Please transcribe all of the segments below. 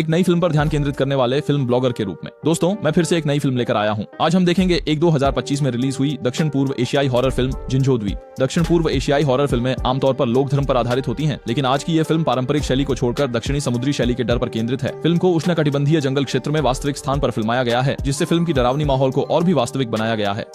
एक नई फिल्म पर ध्यान केंद्रित करने वाले फिल्म ब्लॉगर के रूप में। दोस्तों, मैं फिर से एक नई फिल्म लेकर आया हूँ। आज हम देखेंगे एक 2025 में रिलीज हुई दक्षिण पूर्व एशियाई हॉरर फिल्म जिंझो द्वीप। दक्षिण पूर्व एशियाई हॉरर फिल्में आमतौर पर लोक धर्म पर आधारित होती हैं, लेकिन आज की यह फिल्म पारंपरिक शैली को छोड़कर दक्षिणी समुद्री शैली के डर पर केंद्रित है। फिल्म को उष्णकटिबंधीय जंगल क्षेत्र में वास्तविक स्थान पर फिल्माया गया है, जिससे फिल्म की डरावनी माहौल को और भी वास्तविक बनाया गया है।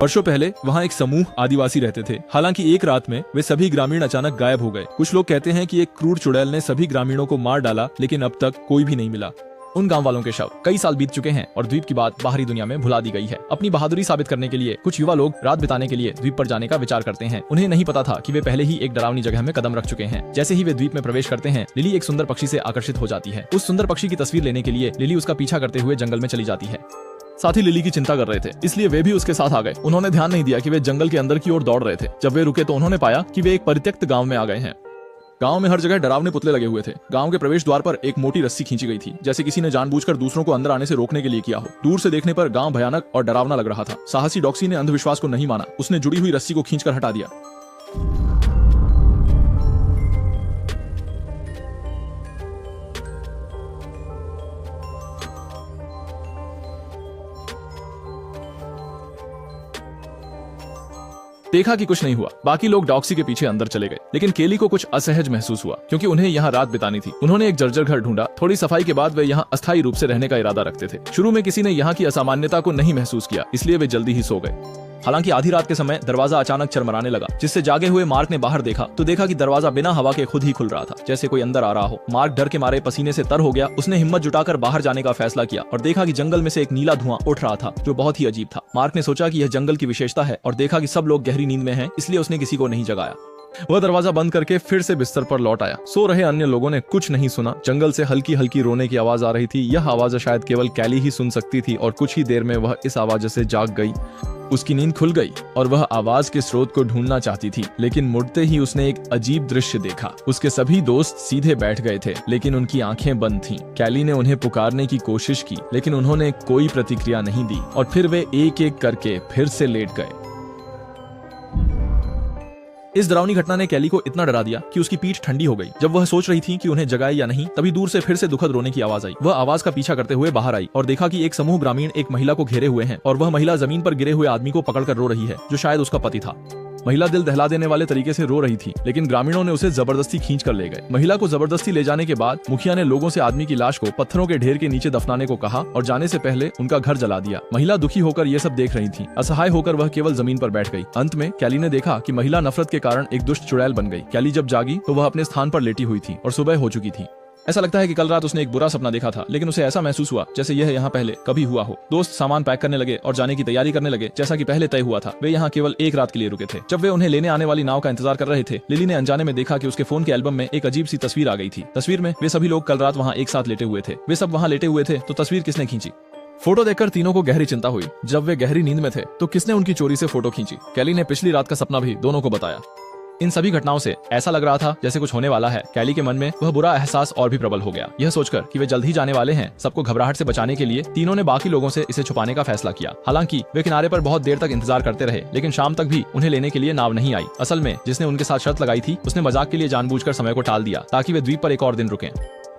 वर्षों पहले वहाँ एक समूह आदिवासी रहते थे। हालांकि एक रात में वे सभी ग्रामीण अचानक गायब हो गए। कुछ लोग कहते हैं कि एक क्रूर चुड़ैल ने सभी ग्रामीणों को मार डाला, लेकिन अब तक कोई भी नहीं मिला। उन गांव वालों के शव कई साल बीत चुके हैं और द्वीप की बात बाहरी दुनिया में भुला दी गई है। अपनी बहादुरी साबित करने के लिए कुछ युवा लोग रात बिताने के लिए द्वीप पर जाने का विचार करते हैं। उन्हें नहीं पता था कि वे पहले ही एक डरावनी जगह में कदम रख चुके हैं। जैसे ही वे द्वीप में प्रवेश करते हैं, लिली एक सुंदर पक्षी से आकर्षित हो जाती है। उस सुंदर पक्षी की तस्वीर लेने के लिए लिली उसका पीछा करते हुए जंगल में चली जाती है। साथी लिली की चिंता कर रहे थे, इसलिए वे भी उसके साथ आ गए। उन्होंने ध्यान नहीं दिया कि वे जंगल के अंदर की ओर दौड़ रहे थे। जब वे रुके तो उन्होंने पाया कि वे एक परित्यक्त गांव में आ गए हैं। गांव में हर जगह डरावने पुतले लगे हुए थे। गांव के प्रवेश द्वार पर एक मोटी रस्सी खींची गई थी, जैसे किसी ने जानबूझकर दूसरों को अंदर आने से रोकने के लिए किया हो। दूर से देखने पर गांव भयानक और डरावना लग रहा था। साहसी डॉक्सी ने अंधविश्वास को नहीं माना। उसने जुड़ी हुई रस्सी को खींचकर हटा दिया। देखा कि कुछ नहीं हुआ। बाकी लोग डॉक्सी के पीछे अंदर चले गए, लेकिन केली को कुछ असहज महसूस हुआ, क्योंकि उन्हें यहाँ रात बितानी थी। उन्होंने एक जर्जर घर ढूंढा। थोड़ी सफाई के बाद वे यहाँ अस्थायी रूप से रहने का इरादा रखते थे। शुरू में किसी ने यहाँ की असामान्यता को नहीं महसूस किया, इसलिए वे जल्दी ही सो गए। हालांकि आधी रात के समय दरवाजा अचानक चरमराने लगा, जिससे जागे हुए मार्क ने बाहर देखा तो देखा कि दरवाजा बिना हवा के खुद ही खुल रहा था, जैसे कोई अंदर आ रहा हो। मार्क डर के मारे पसीने से तर हो गया। उसने हिम्मत जुटाकर बाहर जाने का फैसला किया और देखा कि जंगल में से एक नीला धुआं उठ रहा था, जो बहुत ही अजीब था। मार्क ने सोचा कि यह जंगल की विशेषता है और देखा कि सब लोग गहरी नींद में हैं, इसलिए उसने किसी को नहीं जगाया। वह दरवाजा बंद करके फिर से बिस्तर पर लौट आया। सो रहे अन्य लोगों ने कुछ नहीं सुना। जंगल से हल्की हल्की रोने की आवाज आ रही थी। यह आवाज शायद केवल कैली ही सुन सकती थी और कुछ ही देर में वह इस आवाज से जाग गई। उसकी नींद खुल गई और वह आवाज के स्रोत को ढूंढना चाहती थी, लेकिन मुड़ते ही उसने एक अजीब दृश्य देखा। उसके सभी दोस्त सीधे बैठ गए थे, लेकिन उनकी आंखें बंद थीं। कैली ने उन्हें पुकारने की कोशिश की, लेकिन उन्होंने कोई प्रतिक्रिया नहीं दी और फिर वे एक एक करके फिर से लेट गए। इस डरावनी घटना ने कैली को इतना डरा दिया कि उसकी पीठ ठंडी हो गई। जब वह सोच रही थी कि उन्हें जगाए या नहीं, तभी दूर से फिर से दुखद रोने की आवाज आई। वह आवाज का पीछा करते हुए बाहर आई और देखा कि एक समूह ग्रामीण एक महिला को घेरे हुए हैं और वह महिला जमीन पर गिरे हुए आदमी को पकड़कर रो रही है, जो शायद उसका पति था। महिला दिल दहला देने वाले तरीके से रो रही थी, लेकिन ग्रामीणों ने उसे जबरदस्ती खींच कर ले गए। महिला को जबरदस्ती ले जाने के बाद मुखिया ने लोगों से आदमी की लाश को पत्थरों के ढेर के नीचे दफनाने को कहा और जाने से पहले उनका घर जला दिया। महिला दुखी होकर ये सब देख रही थी। असहाय होकर वह केवल जमीन पर बैठ गई। अंत में कैली ने देखा कि महिला नफरत के कारण एक दुष्ट चुड़ैल बन गई। कैली जब जागी तो वह अपने स्थान पर लेटी हुई थी और सुबह हो चुकी थी। ऐसा लगता है कि कल रात उसने एक बुरा सपना देखा था, लेकिन उसे ऐसा महसूस हुआ जैसे यह यहाँ पहले कभी हुआ हो। दोस्त सामान पैक करने लगे और जाने की तैयारी करने लगे, जैसा कि पहले तय हुआ था। वे यहाँ केवल एक रात के लिए रुके थे। जब वे उन्हें लेने आने वाली नाव का इंतजार कर रहे थे, लिली ने अनजाने में देखा कि उसके फोन के एल्बम में एक अजीब सी तस्वीर आ गई थी। तस्वीर में वे सभी लोग कल रात वहाँ एक साथ लेटे हुए थे। वे सब वहाँ लेटे हुए थे, तो तस्वीर किसने खींची? फोटो देखकर तीनों को गहरी चिंता हुई। जब वे गहरी नींद में थे तो किसने उनकी चोरी से फोटो खींची? कैली ने पिछली रात का सपना भी दोनों को बताया। इन सभी घटनाओं से ऐसा लग रहा था जैसे कुछ होने वाला है। कैली के मन में वह बुरा एहसास और भी प्रबल हो गया। यह सोचकर कि वे जल्द ही जाने वाले हैं, सबको घबराहट से बचाने के लिए तीनों ने बाकी लोगों से इसे छुपाने का फैसला किया। हालांकि वे किनारे पर बहुत देर तक इंतजार करते रहे, लेकिन शाम तक भी उन्हें लेने के लिए नाव नहीं आई। असल में जिसने उनके साथ शर्त लगाई थी, उसने मजाक के लिए जानबूझकर समय को टाल दिया ताकि वे द्वीप पर एक और दिन रुकें।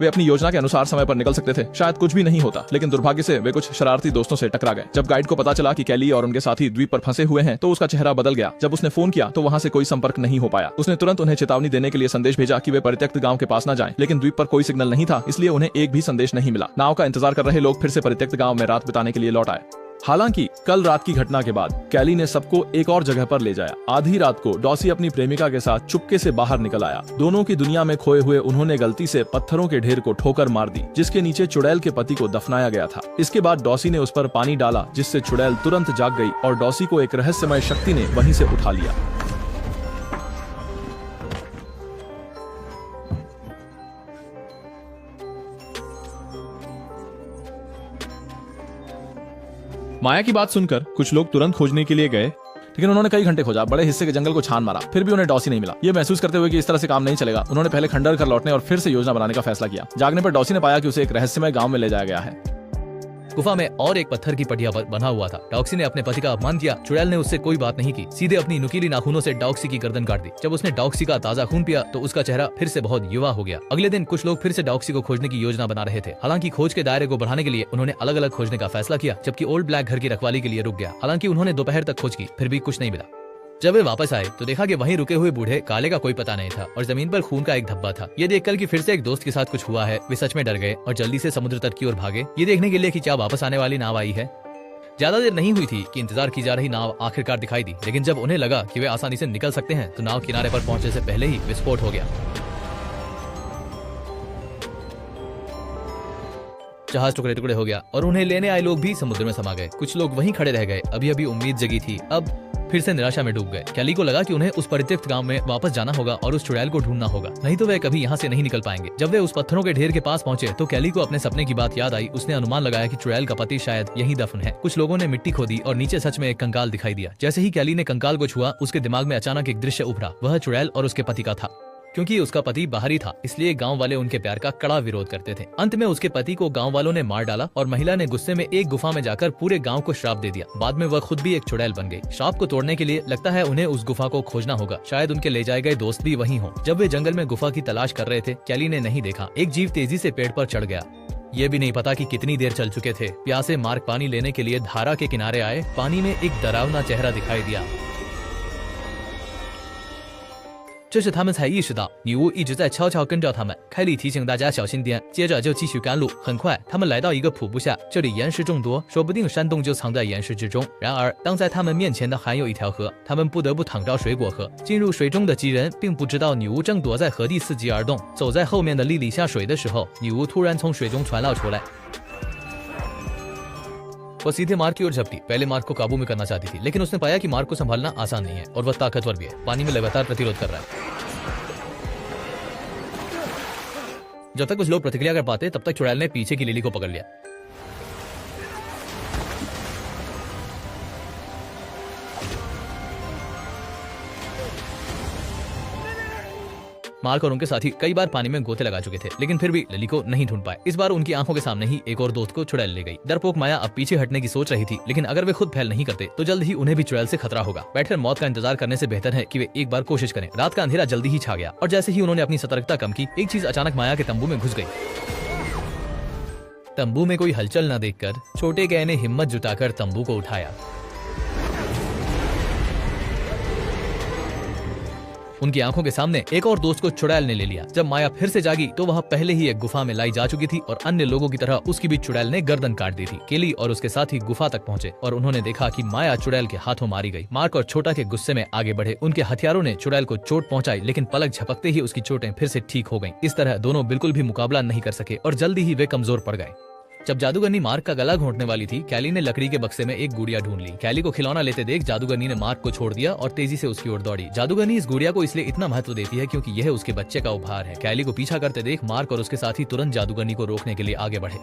वे अपनी योजना के अनुसार समय पर निकल सकते थे। शायद कुछ भी नहीं होता, लेकिन दुर्भाग्य से वे कुछ शरारती दोस्तों से टकरा गए। जब गाइड को पता चला कि कैली और उनके साथी द्वीप पर फंसे हुए हैं, तो उसका चेहरा बदल गया। जब उसने फोन किया तो वहाँ से कोई संपर्क नहीं हो पाया। उसने तुरंत उन्हें चेतावनी देने के लिए संदेश भेजा कि वे परित्यक्त गांव के पास न जाएं, लेकिन द्वीप पर कोई सिग्नल नहीं था, इसलिए उन्हें एक भी संदेश नहीं मिला। नाव का इंतजार कर रहे लोग फिर से परित्यक्त गांव में रात बिताने के लिए लौट आए। हालांकि कल रात की घटना के बाद कैली ने सबको एक और जगह पर ले जाया। आधी रात को डॉसी अपनी प्रेमिका के साथ चुपके से बाहर निकल आया। दोनों की दुनिया में खोए हुए उन्होंने गलती से पत्थरों के ढेर को ठोकर मार दी, जिसके नीचे चुड़ैल के पति को दफनाया गया था। इसके बाद डॉसी ने उस पर पानी डाला, जिससे चुड़ैल तुरंत जाग गई और डॉसी को एक रहस्यमय शक्ति ने वहीं से उठा लिया। माया की बात सुनकर कुछ लोग तुरंत खोजने के लिए गए, लेकिन उन्होंने कई घंटे खोजा, बड़े हिस्से के जंगल को छान मारा, फिर भी उन्हें डॉसी नहीं मिला। ये महसूस करते हुए कि इस तरह से काम नहीं चलेगा, उन्होंने पहले खंडहर कर लौटने और फिर से योजना बनाने का फैसला किया। जागने पर डॉसी ने पाया कि उसे एक रहस्यमय गांव में ले जाया गया है। गुफा में और एक पत्थर की पटिया पर बना हुआ था। डॉक्सी ने अपने पति का अपमान किया। चुड़ैल ने उससे कोई बात नहीं की, सीधे अपनी नुकीली नाखूनों से डॉक्सी की गर्दन काट दी। जब उसने डॉक्सी का ताजा खून पिया तो उसका चेहरा फिर से बहुत युवा हो गया। अगले दिन कुछ लोग फिर से डॉक्सी को खोजने की योजना बना रहे थे। हालांकि खोज के दायरे को बढ़ाने के लिए उन्होंने अलग अलग खोजने का फैसला किया, जबकि ओल्ड ब्लैक घर की रखवाली के लिए रुक गया। हालांकि उन्होंने दोपहर तक खोज की, फिर भी कुछ नहीं मिला। जब वे वापस आए तो देखा कि वहीं रुके हुए बूढ़े काले का कोई पता नहीं था और जमीन पर खून का एक धब्बा था। ये देखकर कि फिर से एक दोस्त के साथ कुछ हुआ है, वे सच में डर गए और जल्दी से समुद्र तट की ओर भागे, ये देखने के लिए कि क्या वापस आने वाली नाव आई है। ज्यादा देर नहीं हुई थी कि इंतजार की जा रही नाव आखिरकार दिखाई दी, लेकिन जब उन्हें लगा कि वे आसानी से निकल सकते हैं तो नाव किनारे पर पहुंचने से पहले ही विस्फोट हो गया। जहाज टुकड़े टुकड़े हो गया और उन्हें लेने आए लोग भी समुद्र में समा गए। कुछ लोग वहीं खड़े रह गए। अभी अभी उम्मीद जगी थी, अब फिर से निराशा में डूब गए। कैली को लगा कि उन्हें उस परित्यक्त गांव में वापस जाना होगा और उस चुड़ैल को ढूंढना होगा, नहीं तो वे कभी यहाँ से नहीं निकल पाएंगे। जब वे उस पत्थरों के ढेर के पास पहुंचे तो कैली को अपने सपने की बात याद आई। उसने अनुमान लगाया कि चुड़ैल का पति शायद यहीं दफन है। कुछ लोगों ने मिट्टी खोदी और नीचे सच में एक कंकाल दिखाई दिया। जैसे ही कैली ने कंकाल को छुआ, उसके दिमाग में अचानक एक दृश्य उभरा। वह चुड़ैल और उसके पति का था। क्योंकि उसका पति बाहरी था, इसलिए गांव वाले उनके प्यार का कड़ा विरोध करते थे। अंत में उसके पति को गांव वालों ने मार डाला और महिला ने गुस्से में एक गुफा में जाकर पूरे गांव को श्राप दे दिया। बाद में वह खुद भी एक चुड़ैल बन गई। श्राप को तोड़ने के लिए लगता है उन्हें उस गुफा को खोजना होगा। शायद उनके ले जाए गए दोस्त भी वहीं हो। जब वे जंगल में गुफा की तलाश कर रहे थे, कैली ने नहीं देखा एक जीव तेजी से पेड़ पर चढ़ गया। ये भी नहीं पता कि कितनी देर चल चुके थे। प्यासे मार्ग पानी लेने के लिए धारा के किनारे आए। पानी में एक डरावना चेहरा दिखाई दिया। 这时他们才意识到女巫一直在悄悄跟着他们。凯莉提醒大家小心点，接着就继续赶路。很快，他们来到一个瀑布下，这里岩石众多，说不定山洞就藏在岩石之中。然而，当在他们面前的还有一条河，他们不得不淌着水果喝。进入水中的几人并不知道女巫正躲在河底伺机而动。走在后面的莉莉下水的时候，女巫突然从水中传了出来。 वह सीधे मार्ग की ओर झपटी। पहले मार्ग को काबू में करना चाहती थी, लेकिन उसने पाया कि मार्ग को संभालना आसान नहीं है और वह ताकतवर भी है। पानी में लगातार प्रतिरोध कर रहा है। जब तक कुछ लोग प्रतिक्रिया कर पाते, तब तक चुड़ैल ने पीछे की लिली को पकड़ लिया। मार्क और उनके साथी कई बार पानी में गोते लगा चुके थे, लेकिन फिर भी लिली को नहीं ढूंढ पाए। इस बार उनकी आंखों के सामने ही एक और दोस्त को चुड़ैल ले गई। डरपोक माया अब पीछे हटने की सोच रही थी, लेकिन अगर वे खुद फैल नहीं करते तो जल्द ही उन्हें भी चुड़ैल से खतरा होगा। बैठकर मौत का इंतजार करने से बेहतर है कि वे एक बार कोशिश करें। रात का अंधेरा जल्दी ही छा गया और जैसे ही उन्होंने अपनी सतर्कता कम की, एक चीज अचानक माया के तंबू में घुस गई। तंबू में कोई हलचल न देखकर छोटे गै ने हिम्मत जुटाकर तंबू को उठाया। उनकी आंखों के सामने एक और दोस्त को चुड़ैल ने ले लिया। जब माया फिर से जागी तो वह पहले ही एक गुफा में लाई जा चुकी थी और अन्य लोगों की तरह उसकी भी चुड़ैल ने गर्दन काट दी थी। केली और उसके साथी गुफा तक पहुंचे और उन्होंने देखा कि माया चुड़ैल के हाथों मारी गई। मार्क और छोटा के गुस्से में आगे बढ़े। उनके हथियारों ने चुड़ैल को चोट पहुंचाई, लेकिन पलक झपकते ही उसकी चोटें फिर से ठीक हो गईं। इस तरह दोनों बिल्कुल भी मुकाबला नहीं कर सके और जल्दी ही वे कमजोर पड़ गए। जब जादूगरनी मार्क का गला घोंटने वाली थी, कैली ने लकड़ी के बक्से में एक गुड़िया ढूंढ ली। कैली को खिलौना लेते देख जादूगरनी ने मार्क को छोड़ दिया और तेजी से उसकी ओर दौड़ी। जादूगरनी इस गुड़िया को इसलिए इतना महत्व देती है क्योंकि यह उसके बच्चे का उपहार है। कैली को पीछा करते देख मार्क और उसके साथी तुरंत जादूगरनी को रोकने के लिए आगे बढ़े।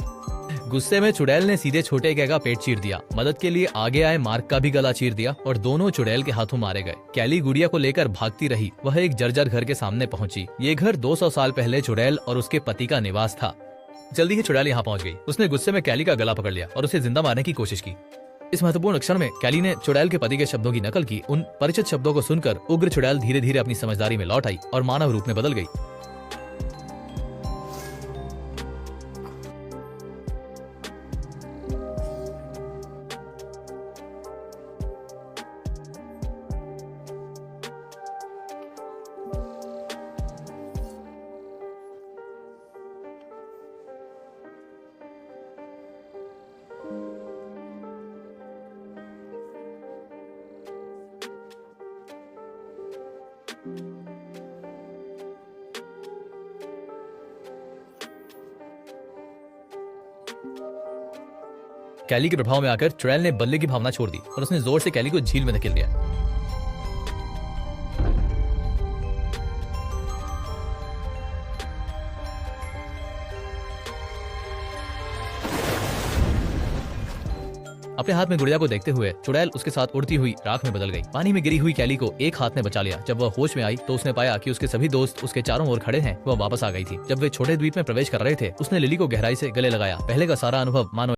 गुस्से में चुड़ैल ने सीधे छोटे गै का पेट चीर दिया। मदद के लिए आगे आए मार्क का भी गला चीर दिया और दोनों चुड़ैल के हाथों मारे गए। कैली गुड़िया को लेकर भागती रही। वह एक जर्जर घर के सामने पहुंची। ये घर 200 साल पहले चुड़ैल और उसके पति का निवास था। जल्दी ही चुड़ैल यहाँ पहुंच गई। उसने गुस्से में कैली का गला पकड़ लिया और उसे जिंदा मारने की कोशिश की। इस महत्वपूर्ण क्षण में कैली ने चुड़ैल के पति के शब्दों की नकल की। उन परिचित शब्दों को सुनकर उग्र चुड़ैल धीरे धीरे अपनी समझदारी में लौट आई और मानव रूप में बदल गई। कैली के प्रभाव में आकर चुड़ैल ने बल्ले की भावना छोड़ दी और उसने जोर से कैली को झील में धकेल दिया। अपने हाथ में गुड़िया को देखते हुए चुड़ैल उसके साथ उड़ती हुई राख में बदल गई। पानी में गिरी हुई कैली को एक हाथ ने बचा लिया। जब वह होश में आई तो उसने पाया कि उसके सभी दोस्त उसके चारों ओर खड़े हैं। वह वापस आ गई थी। जब वे छोटे द्वीप में प्रवेश कर रहे थे, उसने लिली को गहराई से गले लगाया। पहले का सारा अनुभव मानो